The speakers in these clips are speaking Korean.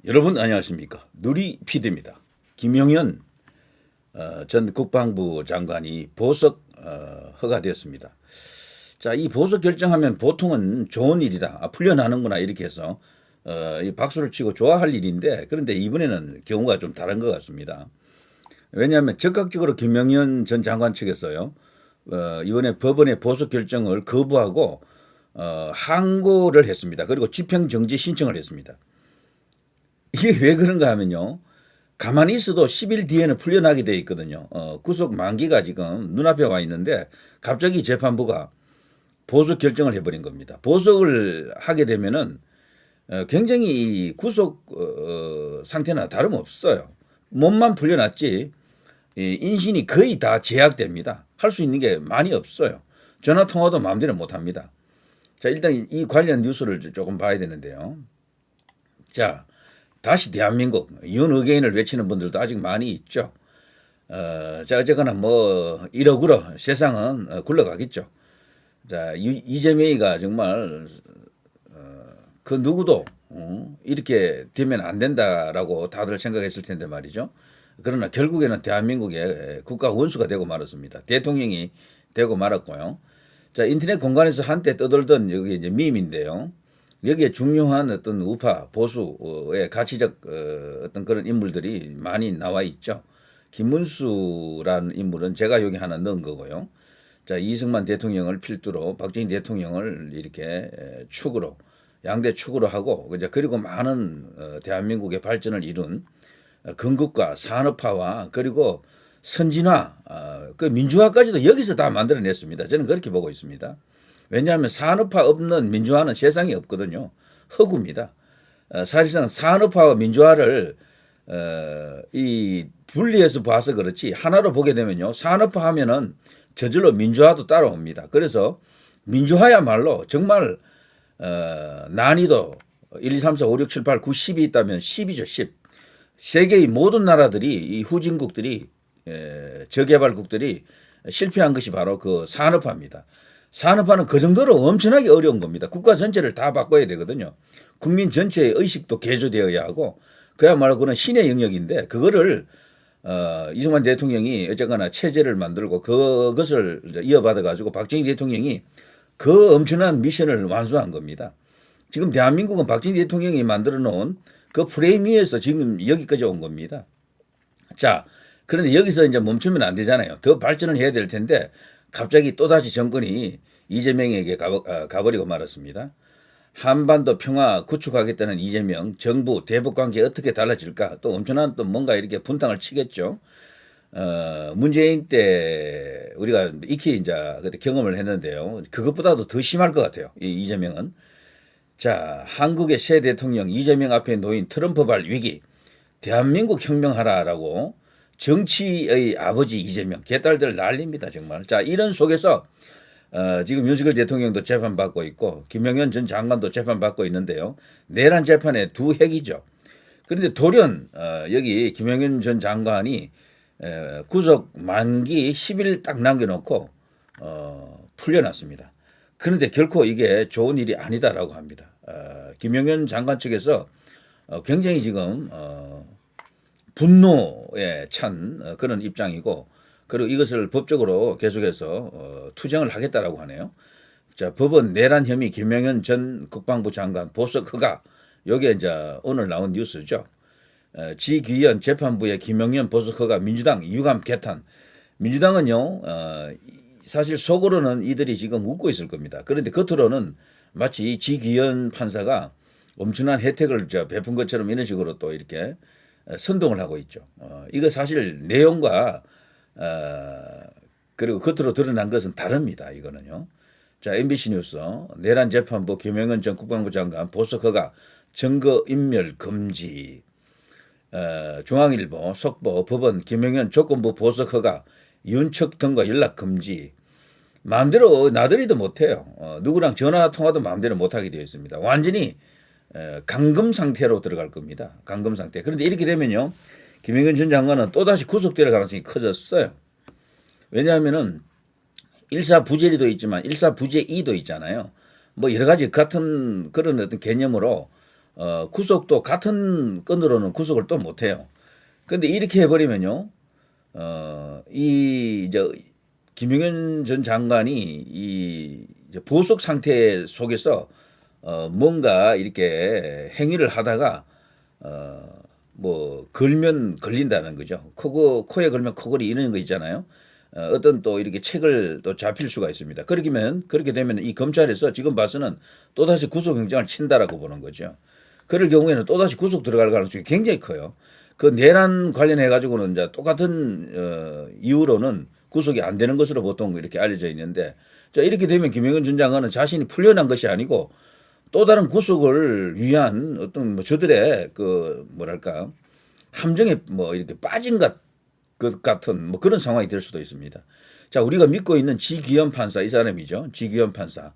여러분 안녕하십니까. 누리 PD입니다. 김용현 전 국방부 장관이 보석 허가되었습니다. 자, 이 보석 결정하면 보통은 좋은 일이다. 풀려나는구나 이렇게 해서 이 박수를 치고 좋아할 일인데, 그런데 이번에는 경우가 좀 다른 것 같습니다. 왜냐하면 적극적으로 김용현 전 장관 측에서요, 이번에 법원의 보석 결정을 거부하고 항고를 했습니다. 그리고 집행정지 신청을 했습니다. 이게 왜 그런가 하면요, 가만히 있어도 10일 뒤에는 풀려나게 돼 있거든요. 구속 만기가 지금 눈앞에 와 있는데 갑자기 재판부가 보석 결정을 해버린 겁니다. 보석을 하게 되면은 굉장히 이 구속 상태나 다름없어요. 몸만 풀려났지 인신이 거의 다 제약됩니다. 할 수 있는 게 많이 없어요. 전화 통화도 마음대로 못 합니다. 자, 일단 이 관련 뉴스를 조금 봐야 되는데요. 자, 다시 대한민국 윤의견을 외치는 분들도 아직 많이 있죠. 자, 어쨌거나 뭐 이러구러 세상은 굴러가겠죠. 자, 이재명이가 정말 그 누구도 이렇게 되면 안 된다라고 다들 생각했을 텐데 말이죠. 그러나 결국에는 대한민국의 국가 원수가 되고 말았습니다. 대통령이 되고 말았고요. 자, 인터넷 공간에서 한때 떠돌던 여기 이제 밈인데요. 여기에 중요한 어떤 우파 보수의 가치적 어떤 그런 인물들이 많이 나와 있죠. 김문수라는 인물은 제가 여기 하나 넣은 거고요. 자, 이승만 대통령을 필두로 박정희 대통령을 이렇게 축으로 양대 축으로 하고 이제 그리고 많은 대한민국의 발전을 이룬 건국과 산업화와 그리고 선진화, 그 민주화까지도 여기서 다 만들어냈습니다. 저는 그렇게 보고 있습니다. 왜냐하면 산업화 없는 민주화는 세상에 없거든요. 허구입니다. 사실상 산업화와 민주화를 이 분리해서 봐서 그렇지 하나로 보게 되면요, 산업화 하면은 저절로 민주화도 따라옵니다. 그래서 민주화야말로 정말 난이도 1, 2, 3, 4, 5, 6, 7, 8, 9, 10이 있다면 10이죠. 10. 세계의 모든 나라들이 이 후진국들이 저개발국들이 실패한 것이 바로 그 산업화입니다. 산업화는 그 정도로 엄청나게 어려운 겁니다. 국가 전체를 다 바꿔야 되거든요. 국민 전체의 의식도 개조되어야 하고 그야말로 그런 신의 영역인데 그거를 이승만 대통령이 어쨌거나 체제를 만들고 그것을 이어받아 가지고 박정희 대통령이 그 엄청난 미션을 완수한 겁니다. 지금 대한민국은 박정희 대통령이 만들어 놓은 그 프레임 위에서 지금 여기까지 온 겁니다. 자, 그런데 여기서 이제 멈추면 안 되잖아요. 더 발전을 해야 될 텐데 갑자기 또다시 정권이 이재명에게 가버리고 말았습니다. 한반도 평화 구축하겠다는 이재명 정부 대북 관계 어떻게 달라질까? 또 엄청난 또 뭔가 이렇게 분탕을 치겠죠. 문재인 때 우리가 익히 이제 그때 경험을 했는데요. 그것보다도 더 심할 것 같아요. 이 이재명은. 자, 한국의 새 대통령 이재명 앞에 놓인 트럼프발 위기, 대한민국 혁명하라라고 정치의 아버지 이재명, 개딸들 난립니다, 정말. 자, 이런 속에서 지금 윤석열 대통령도 재판받고 있고 김용현 전 장관도 재판받고 있는데요. 내란 재판의 두 핵이죠. 그런데 돌연 여기 김용현 전 장관이 구속 만기 10일 딱 남겨놓고 풀려났습니다. 그런데 결코 이게 좋은 일이 아니다라고 합니다. 김용현 장관 측에서 굉장히 지금 분노에 찬 그런 입장이고, 그리고 이것을 법적으로 계속해서 투쟁을 하겠다라고 하네요. 자, 법원 내란 혐의 김용현 전 국방부 장관 보석 허가, 여기에 이제 오늘 나온 뉴스죠. 지귀현 재판부의 김용현 보석 허가 민주당 유감 개탄. 민주당은요, 사실 속으로는 이들이 지금 웃고 있을 겁니다. 그런데 겉으로는 마치 지귀현 판사가 엄청난 혜택을 베푼 것처럼 이런 식으로 또 이렇게 선동을 하고 있죠. 이거 사실 내용과 그리고 겉으로 드러난 것은 다릅니다. 이거는요. 자, MBC 뉴스 내란 재판부 김용현 전 국방부 장관 보석 허가 증거 인멸 금지. 중앙일보 속보 법원 김용현 조건부 보석 허가 윤척 등과 연락 금지. 마음대로 나들이도 못해요. 누구랑 전화 통화도 마음대로 못하게 되어 있습니다. 완전히 감금 상태로 들어갈 겁니다. 감금 상태. 그런데 이렇게 되면요, 김용현 전 장관은 또다시 구속될 가능성이 커졌어요. 왜냐하면은 일사부재리도 있지만 일사부재이도 있잖아요. 뭐 여러 가지 같은 그런 어떤 개념으로 구속도 같은 건으로는 구속을 또 못해요. 그런데 이렇게 해버리면요, 이 이제 김용현 전 장관이 이 이제 부속 상태 속에서 뭔가 이렇게 행위를 하다가 뭐 걸면 걸린다는 거죠. 코에 걸면 코걸이 이런 거 있잖아요. 어떤 또 이렇게 책을 또 잡힐 수가 있습니다. 그렇게 되면 이 검찰에서 지금 봐서는 또다시 구속영장을 친다라고 보는 거죠. 그럴 경우에는 또다시 구속 들어갈 가능성이 굉장히 커요. 그 내란 관련해 가지고는 이제 똑같은 이유로는 구속이 안 되는 것으로 보통 이렇게 알려져 있는데, 자, 이렇게 되면 김영현 전 장관은 자신이 풀려난 것이 아니고 또 다른 구속을 위한 어떤 뭐 저들의 그 뭐랄까 함정에 뭐 이렇게 빠진 것 같은 뭐 그런 상황이 될 수도 있습니다. 자, 우리가 믿고 있는 지기현 판사, 이 사람이죠. 지기현 판사.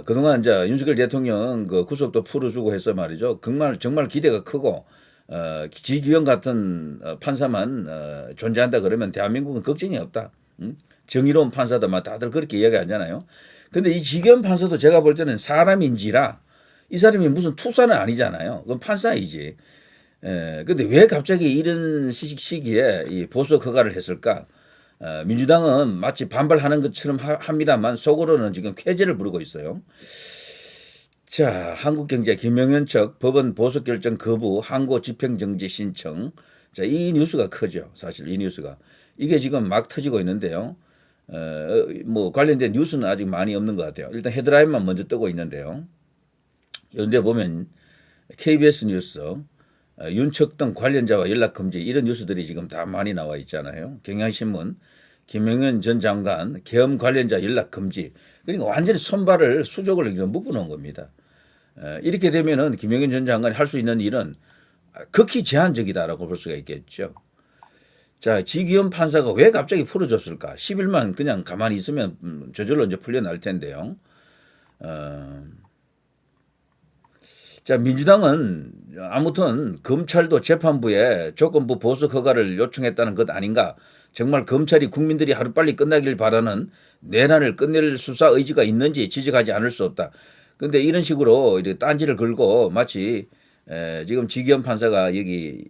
그동안 이제 윤석열 대통령 그 구속도 풀어주고 해서 말이죠. 정말 기대가 크고, 지기현 같은 판사만 존재한다 그러면 대한민국은 걱정이 없다. 정의로운 판사다. 막 다들 그렇게 이야기하잖아요. 근데 이 지기현 판사도 제가 볼 때는 사람인지라 이 사람이 무슨 투사는 아니잖아요. 그건 판사이지. 근데 왜 갑자기 이런 시기에 이 보석 허가를 했을까? 민주당은 마치 반발하는 것처럼 합니다만 속으로는 지금 쾌재를 부르고 있어요. 자, 한국경제 김영현 측 법원 보석 결정 거부 항고 집행정지 신청. 자, 이 뉴스가 크죠. 사실 이 뉴스가. 이게 지금 막 터지고 있는데요. 뭐 관련된 뉴스는 아직 많이 없는 것 같아요. 일단 헤드라인만 먼저 뜨고 있는데요. 그런데 보면 KBS 뉴스, 윤측 등 관련자와 연락 금지 이런 뉴스들이 지금 다 많이 나와 있잖아요. 경향신문, 김영현 전 장관 계엄 관련자 연락 금지. 그러니까 완전히 손발을 수족을 묶어놓은 겁니다. 이렇게 되면은 김영현 전 장관이 할 수 있는 일은 극히 제한적이다라고 볼 수가 있겠죠. 자, 지기현 판사가 왜 갑자기 풀어줬을까? 10일만 그냥 가만히 있으면 저절로 이제 풀려날 텐데요. 자, 민주당은 아무튼 검찰도 재판부에 조건부 보석 허가를 요청했다는 것 아닌가? 정말 검찰이 국민들이 하루빨리 끝나길 바라는 내란을 끝낼 수사 의지가 있는지 지적하지 않을 수 없다. 그런데 이런 식으로 이렇게 딴지를 걸고 마치 지금 지기현 판사가 여기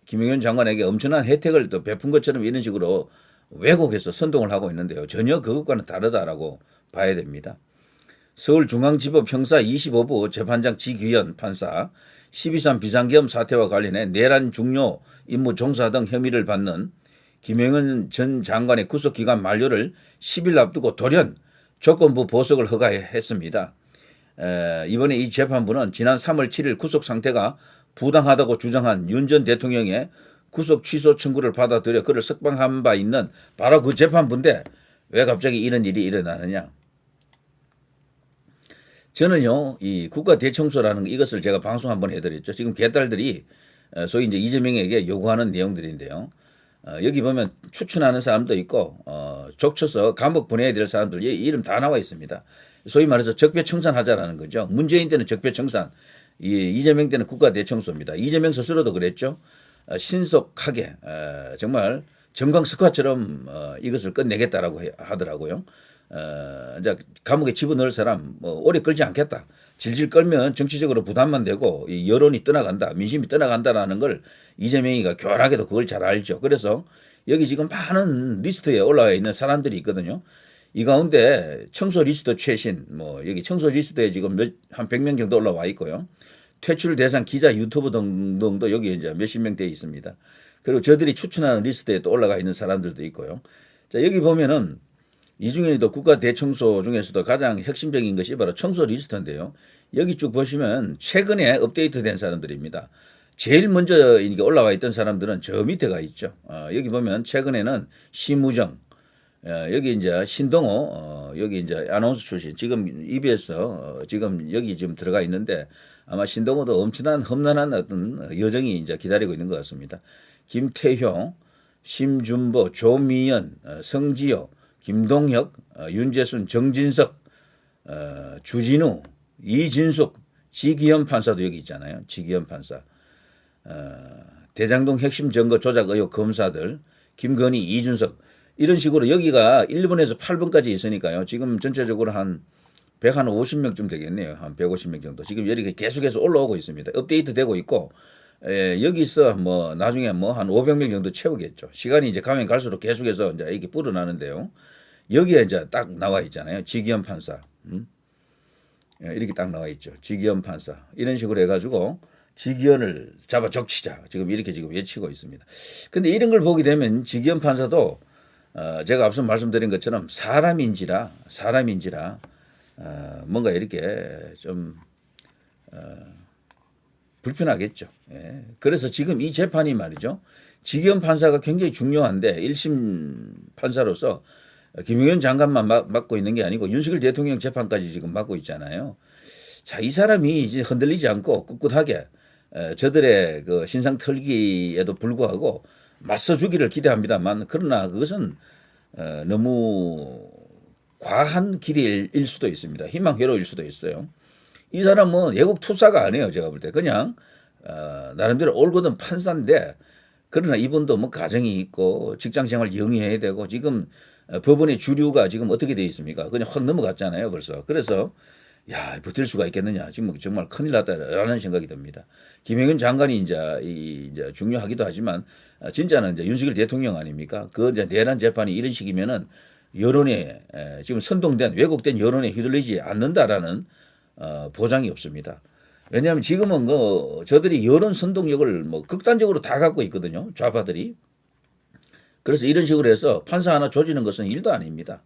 김영현 장관에게 엄청난 혜택을 또 베푼 것처럼 이런 식으로 왜곡해서 선동을 하고 있는데요. 전혀 그것과는 다르다라고 봐야 됩니다. 서울중앙지법 형사 25부 재판장 지기현 판사 12.3 비상계엄 사태와 관련해 내란 중요 임무 종사 등 혐의를 받는 김영현 전 장관의 구속기간 만료를 10일 앞두고 돌연 조건부 보석을 허가했습니다. 이번에 이 재판부는 지난 3월 7일 구속 상태가 부당하다고 주장한 윤 전 대통령의 구속 취소 청구를 받아들여 그를 석방한 바 있는 바로 그 재판부인데 왜 갑자기 이런 일이 일어나느냐. 저는요, 이 국가 대청소라는 이것을 제가 방송 한번 해드렸죠. 지금 개딸들이 소위 이제 이재명에게 요구하는 내용들인데요. 여기 보면 추천하는 사람도 있고, 족쳐서 감옥 보내야 될 사람들 이름 다 나와 있습니다. 소위 말해서 적폐청산하자라는 거죠. 문재인 때는 적폐청산, 이재명 때는 국가 대청소입니다. 이재명 스스로도 그랬죠. 신속하게 정말 점강 스쿼트처럼 이것을 끝내겠다라고 하더라고요. 이제 감옥에 집어넣을 사람 뭐 오래 끌지 않겠다. 질질 끌면 정치적으로 부담만 되고 이 여론이 떠나간다. 민심이 떠나간다라는 걸 이재명이가 교활하게도 그걸 잘 알죠. 그래서 여기 지금 많은 리스트에 올라와 있는 사람들이 있거든요. 이 가운데 청소 리스트 최신 뭐 여기 청소 리스트에 지금 한 100명 정도 올라와 있고요. 퇴출 대상 기자 유튜브 등등도 여기 이제 몇십 명 되어 있습니다. 그리고 저들이 추천하는 리스트에 또 올라가 있는 사람들도 있고요. 자, 여기 보면은 이 중에도 국가 대청소 중에서도 가장 핵심적인 것이 바로 청소 리스트인데요. 여기 쭉 보시면 최근에 업데이트된 사람들입니다. 제일 먼저 이게 올라와 있던 사람들은 저 밑에가 있죠. 여기 보면 최근에는 심우정, 여기 이제 신동호, 여기 이제 아나운서 출신, 지금 EBS 지금 여기 지금 들어가 있는데 아마 신동호도 엄청난 험난한 어떤 여정이 이제 기다리고 있는 것 같습니다. 김태효, 심준보, 조미연, 성지효, 김동혁, 윤재순, 정진석, 주진우, 이진숙, 지기현 판사도 여기 있잖아요. 지기현 판사. 대장동 핵심 증거 조작 의혹 검사들, 김건희, 이준석 이런 식으로 여기가 1번에서 8번까지 있으니까요. 지금 전체적으로 한 150명쯤 되겠네요. 한 150명 정도. 지금 이렇게 계속해서 올라오고 있습니다. 업데이트 되고 있고, 여기서 뭐 나중에 뭐 한 500명 정도 채우겠죠. 시간이 이제 가면 갈수록 계속해서 이제 이게 불어나는데요. 여기에 이제 딱 나와 있잖아요. 지기현 판사. 이렇게 딱 나와 있죠. 지기현 판사. 이런 식으로 해가지고 지기현을 잡아 적치자. 지금 이렇게 지금 외치고 있습니다. 근데 이런 걸 보게 되면 지기현 판사도 제가 앞서 말씀드린 것처럼 사람인지라 뭔가 이렇게 좀 불편하겠죠. 예. 그래서 지금 이 재판이 말이죠. 지기현 판사가 굉장히 중요한데 1심 판사로서 김용현 장관만 맡고 있는 게 아니고 윤석열 대통령 재판까지 지금 맡고 있잖아요. 자, 이 사람이 이제 흔들리지 않고 꿋꿋하게 저들의 그 신상 털기에도 불구하고 맞서주기를 기대합니다만, 그러나 그것은 너무 과한 기대일 수도 있습니다. 희망 회로일 수도 있어요. 이 사람은 애국 투사가 아니에요. 제가 볼 때 그냥 나름대로 올곧은 판사인데, 그러나 이분도 뭐 가정이 있고 직장생활 영위해야 되고, 지금 법원의 주류가 지금 어떻게 돼 있습니까? 그냥 확 넘어갔잖아요, 벌써. 그래서 야, 버틸 수가 있겠느냐. 지금 정말 큰일 났다라는 생각이 듭니다. 김영현 장관이 이제 중요하기도 하지만 진짜는 이제 윤석열 대통령 아닙니까? 그 이제 내란 재판이 이런 식이면은 여론에 지금 선동된 왜곡된 여론에 휘둘리지 않는다라는 보장이 없습니다. 왜냐하면 지금은 저들이 여론 선동력을 뭐 극단적으로 다 갖고 있거든요, 좌파들이. 그래서 이런 식으로 해서 판사 하나 조지는 것은 일도 아닙니다.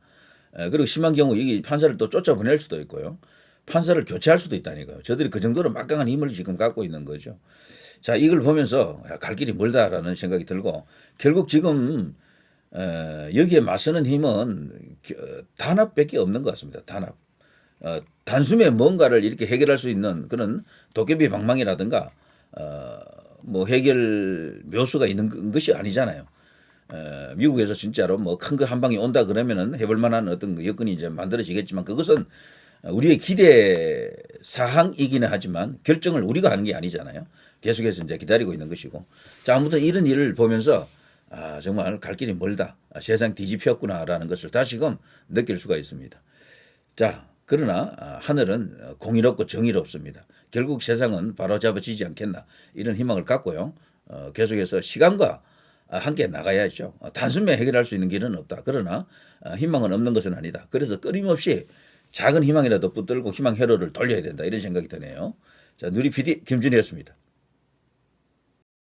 그리고 심한 경우 이 판사를 또 쫓아보낼 수도 있고요. 판사를 교체할 수도 있다니까요. 저들이 그 정도로 막강한 힘을 지금 갖고 있는 거죠. 자, 이걸 보면서 갈 길이 멀다라는 생각이 들고, 결국 지금 여기에 맞서는 힘은 단합밖에 없는 것 같습니다. 단합. 단숨에 뭔가를 이렇게 해결할 수 있는 그런 도깨비 방망이라든가 뭐 해결 묘수가 있는 것이 아니잖아요. 미국에서 진짜로 뭐 큰 거 한 방이 온다 그러면은 해볼 만한 어떤 여건이 이제 만들어지겠지만, 그것은 우리의 기대 사항이기는 하지만 결정을 우리가 하는 게 아니잖아요. 계속해서 이제 기다리고 있는 것이고. 자, 아무튼 이런 일을 보면서 정말 갈 길이 멀다. 세상 뒤집혔구나라는 것을 다시금 느낄 수가 있습니다. 자, 그러나 하늘은 공의롭고 정의롭습니다. 결국 세상은 바로잡아지지 않겠나, 이런 희망을 갖고요. 계속해서 시간과 함께 나가야죠. 단숨에 해결할 수 있는 길은 없다. 그러나 희망은 없는 것은 아니다. 그래서 끊임없이 작은 희망이라도 붙들고 희망 회로를 돌려야 된다, 이런 생각이 드네요. 자, 누리 PD 김준희였습니다.